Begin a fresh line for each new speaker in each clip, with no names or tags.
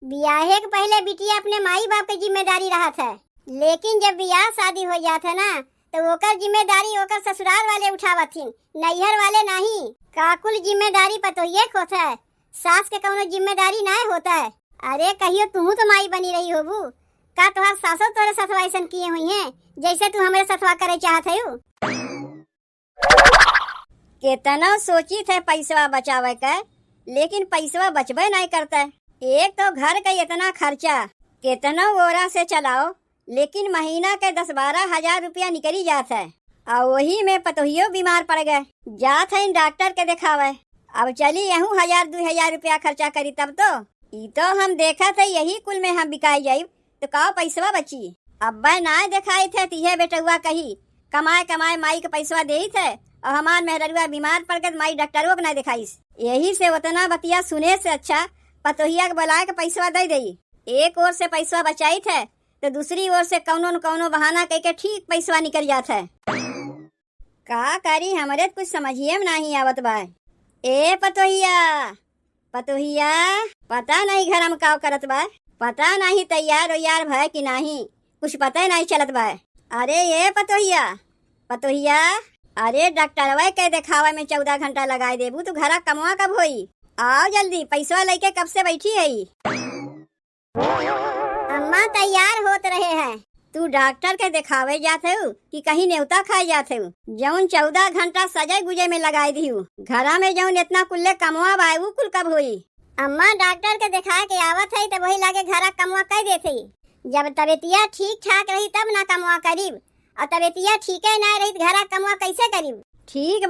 ब्याहे के पहले बिटिया अपने माई बाप के जिम्मेदारी रहा था, लेकिन जब ब्याह शादी हो जाता ना तो ओकर जिम्मेदारी ओकर ससुराल वाले उठावथिन, नैहर वाले नहीं। काकुल जिम्मेदारी पतोहिए को होता है, सास के कौनो जिम्मेदारी ना होता है। अरे कहियो तू तो माई बनी रही होबू का, तोहार सासो तोरे सथवा ऐसन किए हुई हैं जैसे तू हमारे सथवा करे चाहत है।
केतना सोची थे पैसवा बचावे का, लेकिन पैसवा बचबे नहीं करता। एक तो घर का इतना खर्चा केतना ओरा से चलाओ, लेकिन महीना के 10-12 हजार रुपया निकली जात है। और वही में पतोहियो बीमार पड़ गए, जात है डॉक्टर के दिखावे। अब चली यहूँ 1000-2000 रुपया खर्चा करी तब तो ई तो हम देखा थे यही कुल में हम बिकाई जाये तो का पैसवा बची। अब्बा ना दिखाई थे तीहे बेटुआ कही कमाए कमाए माई के पैसवा दे थे, और हमार मेहरुआ बीमार पड़ गए माई डॉक्टरों को ना दिखाईस। यही से उतना बतिया सुने से अच्छा पतोहिया के बुलाए के पैसवा दे दई। एक ओर से पैसवा बचाई थे तो दूसरी ओर से कौनो न कौनो बहाना कह के ठीक पैसवा निकल जात है। का करी हमरे कुछ समझिए में नहीं आवत बा। ए पतोहिया पतोहिया, पता नहीं घर में का करत बा, पता नहीं तैयार वैयार भय कि नहीं, कुछ पता ही नहीं चलत बा। अरे ये पतोहिया पतोहिया, अरे डॉक्टरवा के दिखावा में 14 घंटा लगाए देबू तो घरा कमवा कब होई। आओ जल्दी, पैसवा लेके कब से बैठी है।
अम्मा तैयार होत रहे हैं।
तू डॉक्टर के दिखावे जाते हो कि कहीं न्योता खाए जाते हो? जौन 14 घंटा सजे गुजे में लगाई दी हूँ, घरा में जौन इतना कुल्ले कमवा बाय वो कुल कब हुई?
अम्मा डॉक्टर के दिखा के आवत है तो वही लागे घरा कमवा कर देते। जब तबीयतिया ठीक ठाक रही तब ना कमवा करीब, और तबीयतिया ठीक है ना रही घरा कमवा कैसे करीब।
ठीक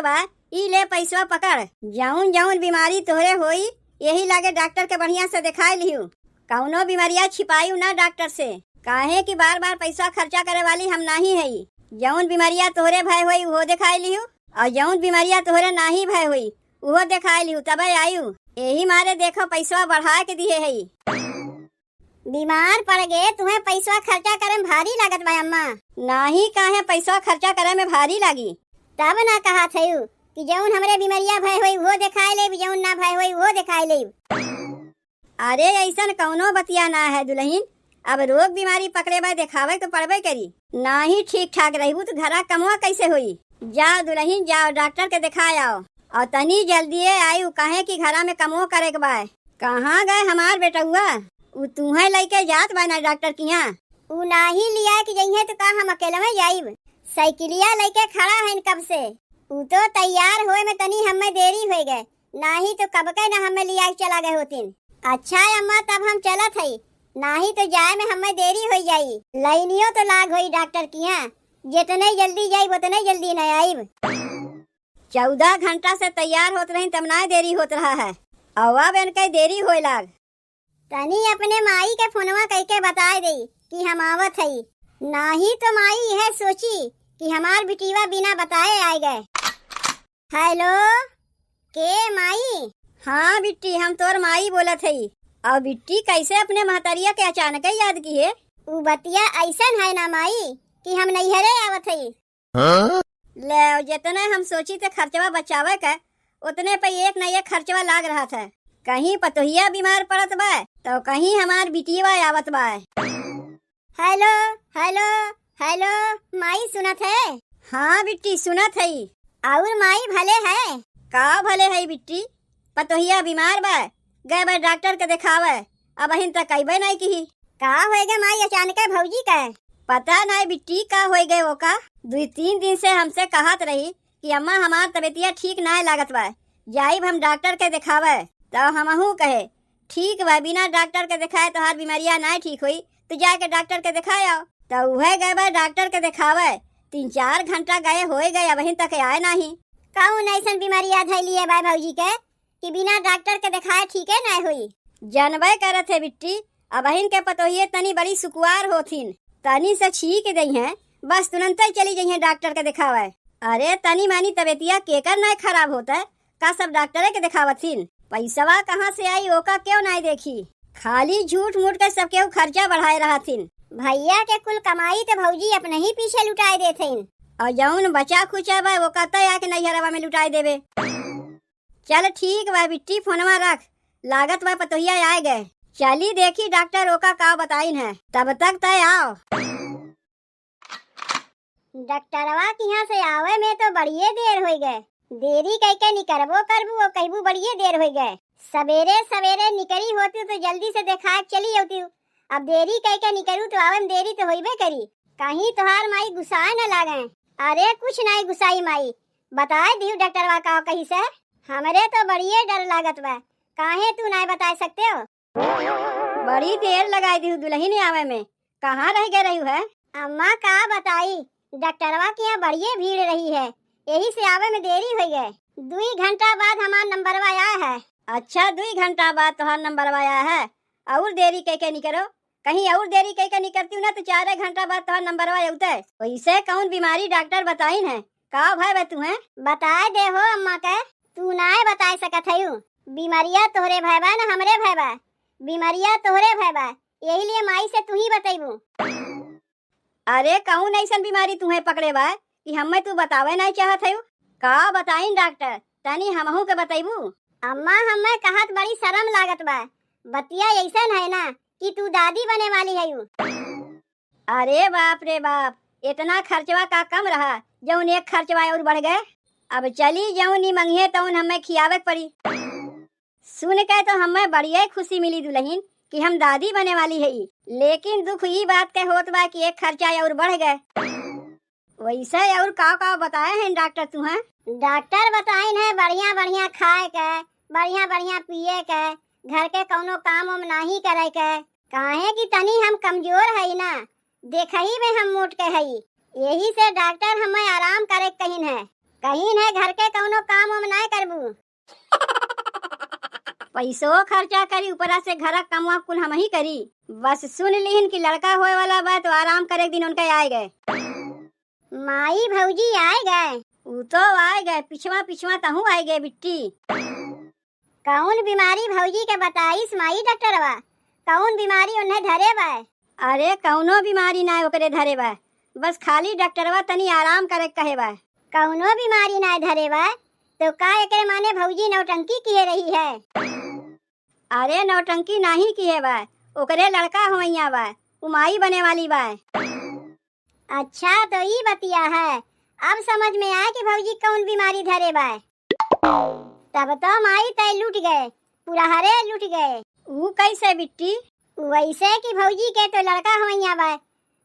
बा ई ले पैसवा पकड़। जौन जौन बीमारी तोहरे होई यही लागे डॉक्टर के बढ़िया से दिखाई लिहू। कौनो बीमारिया छिपाई ना डॉक्टर से, काहे कि बार बार पैसा खर्चा करे वाली हम नहीं है। जौन बीमारिया तोहरे भय हुई वो दिखाई लिहू, और जौन बीमारिया तोहरे नहीं भय हुई वो दिखाई लिहू, तब आयु। यही मारे देखो पैसा बढ़ा के दिए है।
बीमार पड़ गए तुम्हें पैसा खर्चा करे में भारी लागत बा अम्मा।
नहीं काहे पैसा खर्चा करे में भारी लागी,
तब ना कहा थे कि जौन हमरे बीमारिया भय हुई वो दिखाई ले, जौन ना भय हुई वो दिखाई ले।
अरे ऐसा कौनो बतिया ना है दुल्हन, अब रोग बीमारी पकड़े बा दिखावे तो पड़बे करी। ना ही ठीक ठाक रही तो घरा कमवा कैसे हुई। जाओ दुल्हन जाओ, डॉक्टर के दिखाए आओ, और तनी जल्दी आयु, काहे कि घरा में कमो करे के बा। कहाँ गए हमार बेटुआ? उ तुम्हें लेके जात बा ना डॉक्टर की यहाँ?
उ नाही लिया कि जइहे तो का हम अकेले में जाइब। साइकिलिया लेके खड़ा है कब से, उ तो तैयार होए में तनी हमें देरी हो गए, नाही तो कब के ना हमें लिया चला गए होतिन। अच्छा अम्मा तब हम चलत है, नाही तो जाए में हमें देरी हो जाई। लाइनियो तो लाग होई डॉक्टर की यहाँ, जितने जल्दी जाइब उतने जल्दी न आइब।
14 घंटा से तैयार होत रही तब ना देरी होत रहा है, अवा बन के देरी होए लाग।
तनी अपने माई के फोनवा कह के बता दे कि हम आवत है, नाही तो माई यह सोची कि हमार बिटिवा बिना बताए आए गए। हेलो के माई?
हाँ बिट्टी, हम तोर माई बोलत है। और बिट्टी कैसे अपने महतरिया के अचानक याद की है?
उ बतिया ऐसन है ना माई कि हम नैहरे आवत है।
ले जितने हम सोची थे खर्चवा बचावे का, उतने पे एक न एक खर्चवा लाग रहा था। कहीं पतोहिया बीमार पड़त बा तो कहीं हमार बिटिया आवत बा।
हेलो हेलो हेलो माई सुनत है?
हाँ बिट्टी सुनत है।
और माई भले है?
का भले है बिट्टी, पतोहिया बीमार बा, गए बा डॉक्टर के दिखावे, अब अहिन तक कईबे नहीं की।
का होएगा माई अचानक भौजी का?
पता नहीं बिट्टी का हो गए वो का। 2-3 दिन से हमसे कहत रही कि अम्मा हमार तबीयतिया ठीक ना लागत बा, जाइब हम डॉक्टर के दिखावे। तो हमहू कहे ठीक बा, बिना डॉक्टर के दिखाए तो हर बीमारिया ना ठीक हुई तो जाके डॉक्टर के दिखाए आओ। तो वह गए बा डॉक्टर के दिखावे, 3-4 घंटा गए हो गए, अब अहिन तक आए नहीं।
कौन ऐसा बीमारिया धैली है भौजी के कि बिना डॉक्टर के दिखाए ठीक है ना हुई?
जनबे करत है बिट्टी, अब अहिन के पतोहिए तनी बड़ी सुकुआर होथिन, तनी से छीक दई है, बस तुरंत ही चली जाइए डॉक्टर के दिखावे। अरे तनी मानी तबीयतिया केकर ना खराब होता है, का सब डॉक्टर के दिखावथिन। पैसवा कहाँ से आई ओका क्यों नहीं देखी, खाली झूठ मूठ के सब केहू खर्चा बढ़ाए रहा थिन।
भैया के कुल कमाई तो भौजी अपने ही पीछे लुटाए देते,
और जौन बचा खुचा बा वो कहता आके नैहरवा में लुटाए देवे। चल ठीक बा बिट्टी, फोनवा रख, लागत बा पतोहिया आए गए। चली देखी डॉक्टर ओका का बताइन है, तब तक तय आओ।
डॉक्टरवा के यहाँ से आवे में तो बढ़िए देर हो गए। देरी कह के निकरबो करबू और कहबू बढ़िए देर हो गए। सवेरे सवेरे निकरी होती तो जल्दी से देखा चली होती। अब देरी कह के निकलू तो आवे में देरी तो होइबे करी। कहीं तोहार माई गुस्साए न लागे। अरे कुछ नहीं गुस्साई माई, बताए दियो डॉक्टरवा का कहीं से। हमरे तो बढ़िए डर लागत बा, काहे तू नहीं बता सकते हो?
बड़ी देर लगाई दी दुल्हन आवे में, कहाँ रह गए रही है?
अम्मा का बताई, डॉक्टरवा के यहाँ बढ़िए भीड़ रही है, यही से आवे में देरी हो गए। 2 घंटा बाद हमार नंबरवा आया है।
अच्छा 2 घंटा बाद तुम्हारा नंबर आया है, और देरी कह के निकलो। कहीं और देरी कह के निकलती ना तो 4 घंटा बाद तुम्हारा नंबर आउता है। वैसे कौन बीमारी डॉक्टर बताइन है? का भाई बा तुम्हें
बताए दे हो अम्मा के, तू ना बता सकत है। बीमारिया तोहरे भाई बा ना हमरे भाई बा, बीमारिया तोहरे भाई बा, यही लिए माई से तू ही बतेबू।
अरे कौन ऐसा बीमारी तुम्हें पकड़े बा कि हमें तू बतावे नहीं चाहत है? का बताइन डॉक्टर, तनी हमहू के बतेबू।
अम्मा हमें कहत बड़ी शर्म लागत बा, बतिया ऐसा है ना कि तू दादी बने वाली है।
अरे बाप रे बाप, इतना खर्चवा का कम रहा जौन एक खर्चवा और बढ़ गए। अब चली जौन मंगिए तौन हमें खियावे पड़ी। सुन के तो हमें बढ़िया खुशी मिली दुल्हन कि हम दादी बने वाली है, लेकिन दुख ये बात के होत बा कि एक खर्चा और बढ़ गए। वैसे और का बताए हैं डॉक्टर तुम्हें?
डॉक्टर बताइन है बढ़िया बढ़िया खाए के, बढ़िया बढ़िया पिए के, घर के कौनो काम हम नहीं करे के। काहे कि तनी हम कमजोर है ना, देखही में हम मोट के है, यही से डॉक्टर हमें आराम करे कहीं है घर के कौनो काम हम नहीं करबू।
पैसों खर्चा करी ऊपरा से घर कमवा कुल हम ही करी। बस सुन लीन कि लड़का होए वाला बा तो आराम करे दिन उनके आए गए।
माई भौजी आए गए?
वो तो आए गए, पिछवा पिछवा तहू आए गए बिट्टी।
कौन बीमारी भौजी के बताइस माई डॉक्टरवा, कौन बीमारी उन्हें धरे बा?
अरे कौनो बीमारी ना ओकरे धरे बा, बस खाली डॉक्टरवा तनी आराम करे कहे बा।
कौनो बीमारी ना धरे बा तो का एकरे माने भौजी नौटंकी किए रही है?
अरे नौटंकी नहीं किए बा, ओकरे लड़का होइया बा, उमाई बने वाली बा।
अच्छा तो ये बतिया है, अब समझ में आया कि भौजी कौन बीमारी धरे बा। तब तो माई तय लूट गए, पूरा हरे लूट गए।
वो कैसे बिट्टी?
वैसे कि भौजी के तो लड़का होइया बा,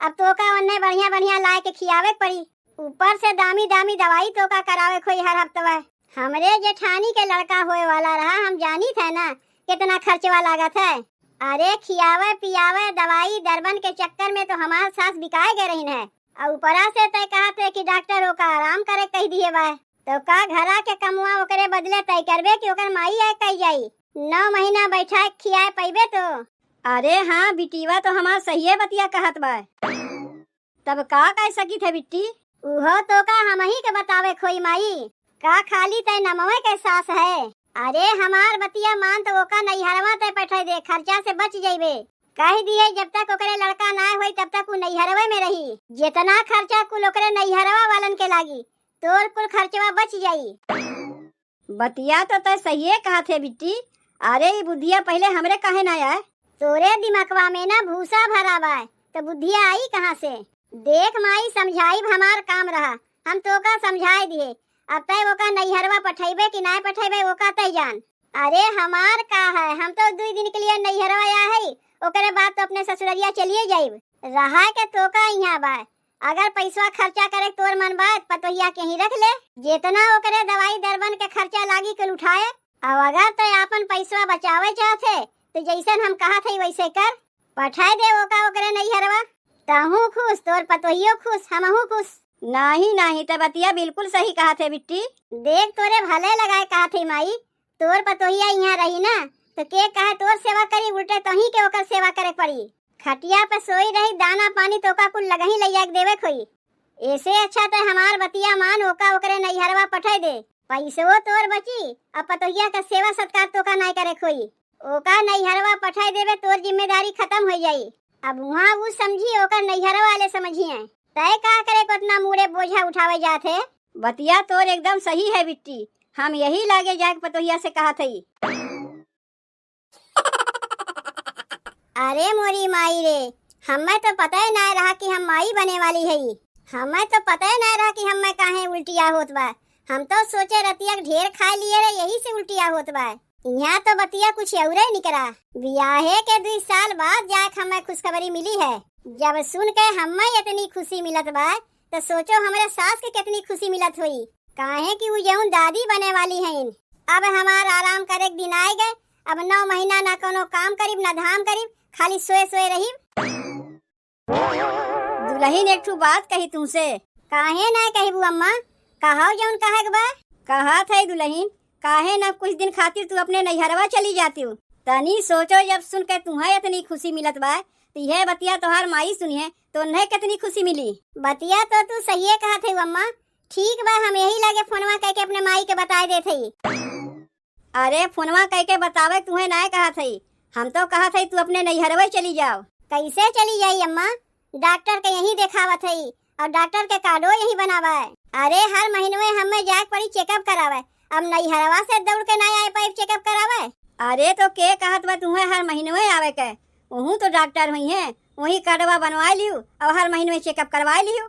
अब तो का उन्हें बढ़िया बढ़िया लाए के खियावे पड़ी, ऊपर से दामी दामी दवाई तो का करावे खोई हर हफ्ता। हमरे जेठानी के लड़का होए वाला रहा, हम जानी थे ना कितना खर्चवा लागत है। अरे खियावे पियावे दवाई दरबन के चक्कर में तो हमार सास बिकाए गए रही है, और ऊपरा से तय कहते कि डॉक्टर का आराम करे कह दिए बा, तो का घरा के कमुआ ओकरे बदले तय करबे कि ओकर माई आए कह जाई 9 महीना बैठा खियाए पैबे तो।
अरे हाँ बिटीवा तो हमार सही बतिया कहत बा, तब का कह सकी थे बिट्टी?
उहो तो का हम ही के बतावे खोई माई, का खाली तय नमवे के सास है। अरे हमार बतिया मान तो ओका नैहरवा तय बैठे दे, खर्चा से बच जाइबे। कह दिए जब तक ओकरे लड़का ना होई तब तक वो नैहरवे में रही, जितना खर्चा कुल ओकरे नैहरवा वालन के लागी तोर कुल खर्चवा बच जाई।
बतिया तो तय सही कहा थे बिट्टी। अरे ये बुद्धिया पहले हमरे कहे ना आए?
तोरे दिमागवा में ना भूसा भरा बा, तो बुद्धिया आई कहाँ से? देख माई समझाई हमार काम रहा, हम तो का समझाए दिए, अब तय वो का नैहरवा पठेबे कि ना पठेबे वो का तय जान। अरे हमार का है, हम तो 2 दिन के लिए नैहरवा आया है, ओकरे बाद तो अपने ससुररिया चलिए जाइब। रहा के तो का यहाँ बा, अगर पैसा खर्चा करे तोर मन बात पतोहिया के ही रख ले, जितना ओकरे दवाई दरबन के खर्चा लागी कल उठाए। अब अगर तो अपन पैसा बचावे चाहते तो जैसन हम कहा थे वैसे कर, पठाए दे ओका ओकरे नैहरवा, तहू खुश तोर पतोहियो खुश हमहू खुश।
नहीं तब बतिया बिल्कुल सही कहा थे बिट्टी।
देख तोरे भले लगाए कहा थे माई, तोर पतोहिया यहाँ रही ना तो के कहे तोर सेवा करी, उल्टे तोही के ओकर सेवा करे पड़ी। खटिया पे सोई रही, दाना पानी तो का कुल लगही लैया के देवे खोई। ऐसे अच्छा तो हमार बतिया मान ओका ओकरे नैहरवा पठे दे, पैसो तोर बची, अब पतोहिया का सेवा सत्कार तो का नहीं करे खोई। ओका नैहरवा पठे देवे, तोर जिम्मेदारी खत्म हो जाई। अब वहाँ वो समझी ओकर नैहरवा वाले समझिए, तय का करे को इतना मुड़े बोझा उठावे जाते।
बतिया तोर एकदम सही है बिट्टी, हम यही लागे जाके पतोहिया से कहा थी।
अरे मोरी माई रे, हमें तो पता ही ना रहा कि हम माई बने वाली है। हमें तो पता ही ना रहा कि हमें काहे उल्टिया होत बा। हम तो सोचे रतिया ढेर खा लिए रे, यही से उल्टिया होत बा। यहाँ तो बतिया कुछ और ही निकला। ब्याहे के 2 साल बाद जाके हमें खुशखबरी मिली है। जब सुन के हमें इतनी खुशी मिलत बा तो सोचो हमारे सास के कितनी खुशी मिलत हुई। काहे कि वो जौन दादी बने वाली हैं। अब हमारा आराम करे दिन आए गए। अब 9 महीना ना कोनो काम करीब ना धाम करीब, खाली सोए सोए रही।
दुल्हन एक ठू बात कही तुमसे।
काहे ना कहबू अम्मा, कहो जौन कहे के बा।
कहा था दुल्हन, काहे ना कुछ दिन खातिर तू अपने नैहरवा चली जाती हो। तनी सोचो जब सुन के तुम्हें इतनी खुशी मिलत बा तो यह बतिया तोहार माई सुनिए तो उन्हें कितनी खुशी मिली।
बतिया तो तू सही कहा थे अम्मा। ठीक बा, हम यही लगे फोनवा कह के अपने माई के बता दे थी।
अरे फोनवा कह के बतावे तुम्हें ना कहा थी, हम तो कहा थी तू अपने नैहरवा चली जाओ।
कैसे चली जाई अम्मा? डॉक्टर के यही देखावत है और डॉक्टर के कार्डो यही बनावा है। अरे हर महीने में हमें जाके पड़ी चेकअप करावे। अब नैहरवा से दौड़ के ना आए पाइप चेकअप करावे।
अरे तो के कहत बा तुम्हें हर महीने में आवे के? वहू तो डॉक्टर हुई है, वही कार्डवा बनवा लियो और हर महीने में चेकअप करवा लियो।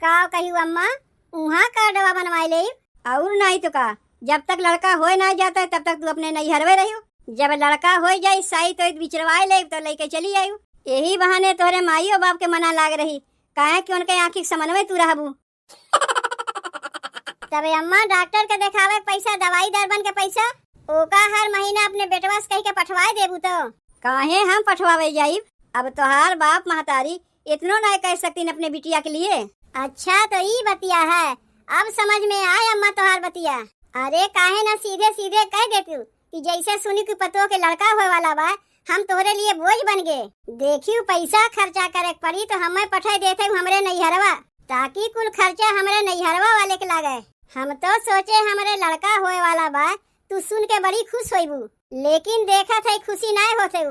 का कही अम्मा, वहाँ कार्डवा बनवा ले?
और नहीं तो का, जब तक लड़का हो ना जाता है तब तक तू अपने नैहरवे रहियो। जब लड़का हो जाये सही तो बिचरवा ले तो लेके चली आयु। यही बहाने तोहरे माई और बाप के मना लाग रही, काहे कि उनके आँखी समन्वय तू रहबू।
तबे अम्मा डॉक्टर के देखावे पैसा, दवाई दरबन के पैसा ओका हर महीना अपने बेटवा से कह के पठवाए देबू। तो
काहे हम पठवावे जाइब? अब तोहार बाप महतारी इतनो नहीं कह सकती अपने बिटिया के लिए।
अच्छा तो ई बतिया है, अब समझ में आए अम्मा तोहार बतिया। अरे काहे ना सीधे सीधे कह देती कि जैसे सुनी की पतो के लड़का होए वाला बा, हम तोहरे लिए बोझ बन गए। देखियो पैसा खर्चा करे पड़ी तो हमें पठाई देते हमरे नैहरवा, ताकि कुल खर्चा हमरे नैहरवा वाले के लागे। हम तो सोचे हमरे लड़का होए वाला बा, तू सुन के बड़ी खुश होइबू। लेकिन देखा था खुशी ना होते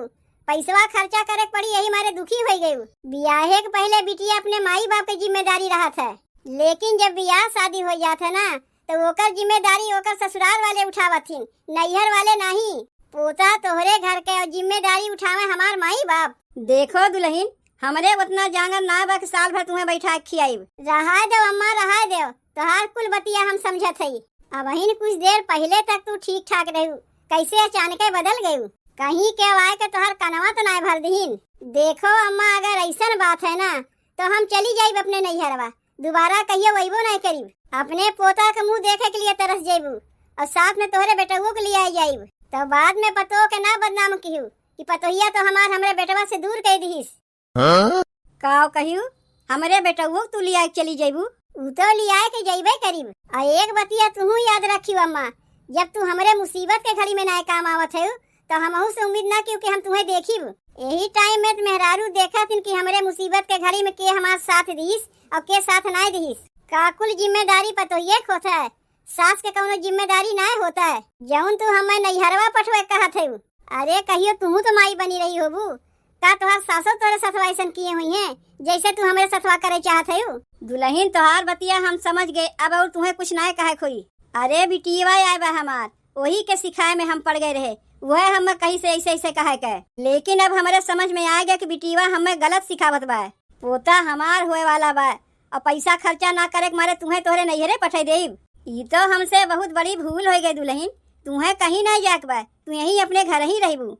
पैसवा खर्चा करे पड़ी, यही मारे दुखी हो गई। ब्याहे के पहले बिटिया अपने माई बाप की जिम्मेदारी रहा था, लेकिन जब ब्याह शादी हो जाता ना तो ओकर जिम्मेदारी ओकर ससुराल वाले उठावथिन, नैहर वाले नहीं। पोता तोहरे घर के और जिम्मेदारी उठावे हमार माई बाप।
देखो दुल्हन, हमरे उतना जांगर ना बा कि साल भर तुम्हें बैठा खियाई।
रहा दो अम्मा, रहा दो, तोहार कुल बतिया हम समझत हई। अब वहीं कुछ देर पहले तक तू ठीक ठाक रहू, कैसे अचानक बदल गयू? कहीं के आए के तोहार कनवा तो ना भर दीन। देखो अम्मा, अगर ऐसा बात है ना तो हम चली जाइब अपने नैहरवा, दोबारा कहियो वहीबो नहीं करीब। अपने पोता के मुँह देखे के लिए तरस जाइबू और साथ में तोहरे बेटवो के लिए आई जाइब। तो बाद में पतो के ना बदनाम किहू कि पतोहिया तो हमरे बेटवा से दूर कह दीस।
का कहियो हमरे बेटवो तू लिया चली जाइबू?
उ तो लिया के जइबे करीब। आ एक बतिया तू याद रखियो अम्मा, जब तू हमरे मुसीबत के घड़ी में ना काम आवत है तो हमहू से उम्मीद ना क्यों कि हम तुम्हें देखिब। यही टाइम में मेहरारू देखा थी कि हमरे मुसीबत के घड़ी में के हमार साथ दीस और के साथ ना दीस। काकुल जिम्मेदारी पतोहिए होता है, सास के कौनो जिम्मेदारी ना होता है। जौन तू हमें नैहरवा पठवे कहत है, अरे कहियो तू तो माई बनी रही होबू का? तोहार सासो तोरे सथवा ऐसन किए हुई हैं जैसे तू हमारे सथवा करे चाहत है।
दुल्हन तोहार बतिया हम समझ गए, अब और तुम्हें कुछ ना कहे खोई। अरे बिटिया आए बा हमार, वही के सिखाए में हम पड़ गए रहे, वह हमें कहीं से ऐसे ऐसे कहे के। लेकिन अब हमारे समझ में आ गया कि बिटिया हमें गलत सिखावत बा। पोता हमार होए वाला बा और पैसा खर्चा ना करे मारे तुम्हें तोहरे नैहरे पठाई देब। ये तो हमसे बहुत बड़ी भूल हो गई दुल्हन, तुम्हें कहीं ना जाके बा, तू यहीं अपने घर ही रहबू।